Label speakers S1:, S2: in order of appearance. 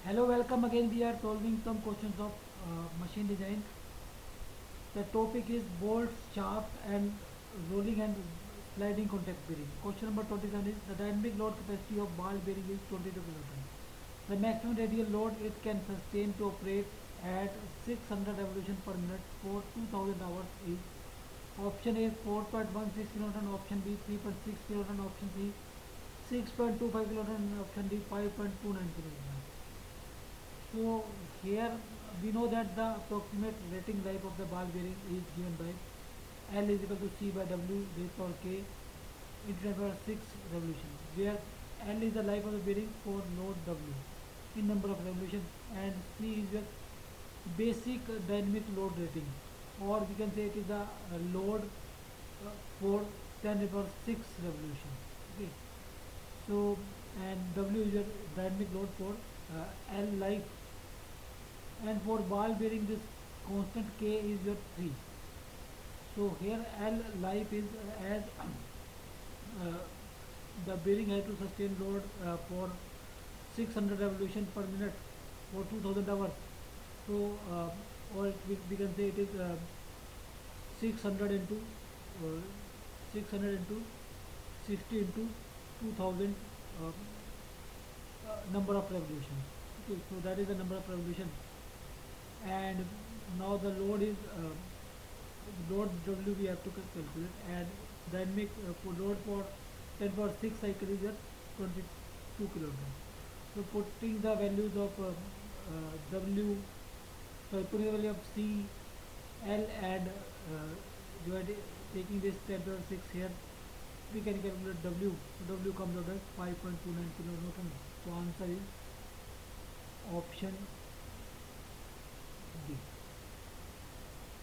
S1: Hello, welcome again. We are solving some questions of machine design. The topic is bolts, shaft, and rolling and sliding contact bearing. Question number 27 is the dynamic load capacity of ball bearing is 22 kilonewton. The maximum radial load it can sustain to operate at 600 revolution per minute for 2000 hours is option A 4.16 kilonewton, option B 3.6 kilonewton, option C 6.25 kilonewton, and option D 5.29 kilonewton. So here we know that the approximate rating life of the ball bearing is given by L is equal to C by W raised power K into 10 power 6 revolution, where L is the life of the bearing for load W in number of revolutions, and C is the basic dynamic load rating, or we can say it is the load for 10 to the power 6 revolution. Okay, so and W is your dynamic load for L life, and for ball bearing this constant K is your 3. So here L life is as uh, the bearing has to sustain load for 600 revolution per minute for 2000 hours. So or we can say it is 600 into uh, 600 into 60 into 2000 uh, number of revolutions. Okay, so that is the number of revolutions, and now the load is load W we have to calculate, and dynamic for load for 10 power 6 cycle is at 22 kilograms. So putting the values of W, so putting the value of C, L, and divided, taking this 10 power 6 here, we can calculate W. So W comes out as 5.29 kilonewton. So answer is option